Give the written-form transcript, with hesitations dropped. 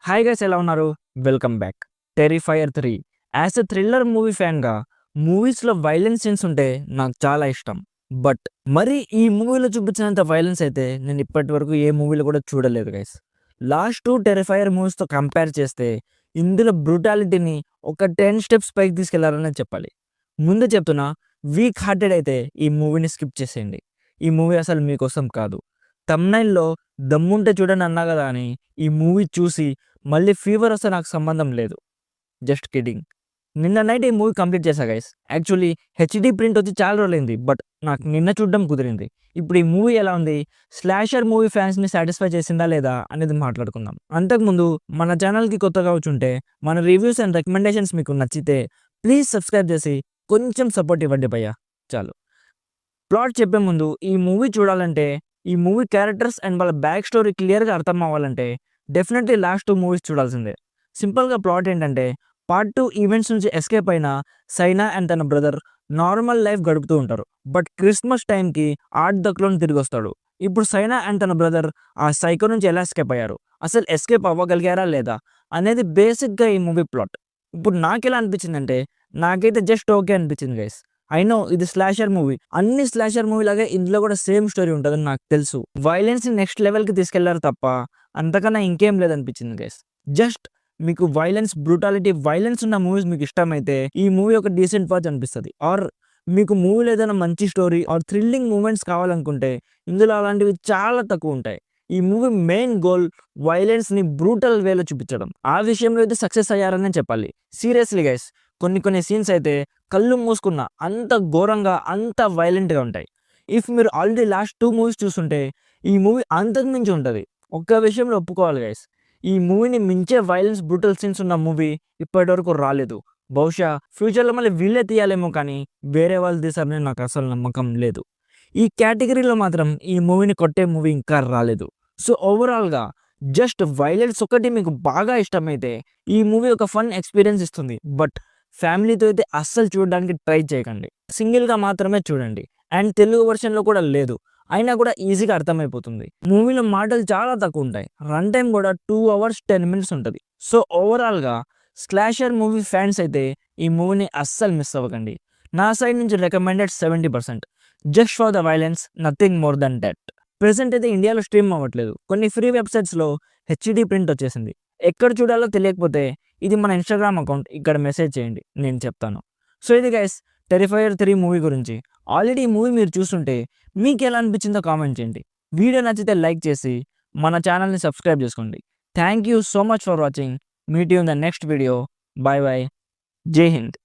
Hi guys, ఎలా ఉన్నారు? Welcome back. 'Terrifier 3' as a thriller movie ఫ్యాన్‌గా మూవీస్‌లో వైలెన్స్ సీన్స్ ఉంటే నాకు చాలా ఇష్టం. బట్ మరి ఈ మూవీలో చూపించినంత వైలెన్స్ అయితే నేను ఇప్పటివరకు ఏ మూవీలో కూడా చూడలేదు గైస్. లాస్ట్ 2 టెర్రిఫైయర్ మూవీస్‌తో కంపేర్ చేస్తే ఇందులో బ్రూటాలిటీని ఒక 10 స్టెప్స్ పైకి తీసుకెళ్లారనే చెప్పాలి. ముందే చెప్తున్నా, వీక్ హార్టెడ్ అయితే ఈ మూవీని స్కిప్ చేసేయండి. ఈ మూవీ అసలు మీకోసం కాదు. థంబ్‌నెయిల్‌లో దమ్ముంటే చూడండి అన్నా కదా అని ఈ మూవీ చూసి మళ్ళీ ఫీవర్ వస్తే నాకు సంబంధం లేదు. Just kidding. నిన్న నైట్ ఈ మూవీ కంప్లీట్ చేశా గైస్. యాక్చువల్లీ హెచ్‌డీ ప్రింట్ వచ్చి చాలా రోజులైంది. బట్ నాకు నిన్న చూడడం కుదిరింది. ఇప్పుడు ఈ మూవీ ఎలా ఉంది? స్లాషర్ మూవీ ఫ్యాన్స్‌ని సాటిస్ఫై చేసిందా లేదా అనేది మాట్లాడుకుందాం. అంతకుముందు మన ఛానల్‌కి కొత్తగా వచ్చుంటే మన రివ్యూస్ అండ్ రికమెండేషన్స్ మీకు నచ్చితే ప్లీజ్ సబ్స్క్రైబ్ చేసి కొంచెం సపోర్ట్ ఇవ్వండి భయ్యా. చాలు. ప్లాట్ చెప్పే ముందు ఈ మూవీ చూడాలంటే, ఈ మూవీ క్యారెక్టర్స్ అండ్ వాళ్ళ బ్యాక్ స్టోరీ క్లియర్‌గా అర్థం అవ్వాలంటే డెఫినెట్‌లీ లాస్ట్ 2 మూవీస్ చూడాల్సిందే. సింపుల్‌గా ప్లాట్ ఏంటంటే, పార్ట్ 2 ఈవెంట్స్ నుంచి ఎస్కేప్ అయిన సైనా అండ్ తన బ్రదర్ నార్మల్ లైఫ్ గడుపుతూ ఉంటారు. బట్ క్రిస్మస్ టైంకి ఆర్ట్ ద క్లోన్ తిరిగొస్తాడు. ఇప్పుడు సైనా అండ్ తన బ్రదర్ ఆ సైకో నుంచి ఎలా ఎస్కేప్ అయ్యారు? అసలు ఎస్కేప్ అవ్వగలిగారా లేదా? అనేది బేసిక్‌గా ఈ మూవీ ప్లాట్. ఇప్పుడు నాకెలా అనిపించిందంటే, నాకైతే జస్ట్ ఓకే అనిపించింది గైస్. ఐ నో ఇది స్లాషర్ మూవీ. అన్ని స్లాషర్ మూవీ లాగే ఇందులో కూడా సేమ్ స్టోరీ ఉంటదని నాకు తెలుసు. వైలెన్స్‌ని నెక్స్ట్ లెవెల్‌కి తీసుకెళ్లారు తప్ప అంతకన్నా ఇంకేం లేదనిపించింది గైస్. జస్ట్ మీకు వైలెన్స్, బ్రూటాలిటీ, వైలెన్స్ ఉన్న మూవీస్ మీకు ఇష్టమైతే ఈ మూవీ ఒక డీసెంట్ వాచ్ అనిపిస్తది. ఆర్ మీకు మూవీలో ఏదైనా మంచి స్టోరీ ఆర్ థ్రిల్లింగ్ మూమెంట్స్ కావాలనుకుంటే ఇందులో అలాంటివి చాలా తక్కువ ఉంటాయి. ఈ మూవీ మెయిన్ గోల్ వైలెన్స్‌ని బ్రూటల్ వేలో చూపించడం. ఆ విషయంలో అయితే సక్సెస్ అయ్యారనే చెప్పాలి. సీరియస్లీ గైస్, కొన్ని సీన్స్ అయితే కళ్ళు మూసుకున్న అంత ఘోరంగా, అంత వైలెంట్‌గా ఉంటాయి. ఇఫ్ మీరు ఆల్రెడీ లాస్ట్ 2 మూవీస్ చూసుంటే ఈ మూవీ అంతకు మించి ఉంటది. ఒక్క విషయంలో ఒప్పుకోవాలి గైస్, ఈ మూవీని మించే వైలెన్స్, బ్రూటల్ సీన్స్ ఉన్న మూవీ ఇప్పటివరకు రాలేదు. బహుశా ఫ్యూచర్‌లో మళ్ళీ వీళ్ళే తీయాలేమో కానీ వేరే వాళ్ళు తీశారని నాకు అసలు నమ్మకం లేదు. ఈ కేటగిరీలో మాత్రం ఈ మూవీని కొట్టే మూవీ ఇంకా రాలేదు. సో ఓవరాల్‌గా జస్ట్ వైలెన్స్ ఒకటి మీకు బాగా ఇష్టమైతే ఈ మూవీ ఒక ఫన్ ఎక్స్‌పీరియన్స్ ఇస్తుంది. బట్ ఫ్యామిలీతో అయితే అస్సలు చూడడానికి ట్రై చేయకండి. సింగిల్‌గా మాత్రమే చూడండి. అండ్ తెలుగు వెర్షన్‌లో కూడా లేదు. అయినా కూడా ఈజీగా అర్థమైపోతుంది. మూవీలో మాటలు చాలా తక్కువ ఉంటాయి. రన్ టైమ్ కూడా 2 అవర్స్ 10 మినిట్స్ ఉంటది. సో ఓవరాల్‌గా స్లాషర్ మూవీ ఫ్యాన్స్ అయితే ఈ మూవీని అస్సలు మిస్ అవ్వకండి. నా సైడ్ నుంచి recommended 70%. Just for the violence, nothing more than that. Present అయితే ఇండియాలో స్ట్రీమ్ అవ్వట్లేదు. కొన్ని ఫ్రీ వెబ్‌సైట్స్‌లో హెచ్‌డీ ప్రింట్ వచ్చేసింది. ఎక్కడ చూడాలో తెలియకపోతే ఇది మన ఇన్‌స్టాగ్రామ్ అకౌంట్, ఇక్కడ మెసేజ్ చేయండి, నేను చెప్తాను. సో ఇది గైస్ 'టెర్రిఫైయర్ 3' మూవీ గురించి. ఆల్రెడీ ఈ మూవీ మీరు చూస్తుంటే మీకెలా అనిపించిందో కామెంట్ చేయండి. వీడియో నచ్చితే లైక్ చేసి మన ఛానల్‌ని సబ్స్క్రైబ్ చేసుకోండి. Thank you so much for watching. Meet you in the next video. By by. జై హింద్.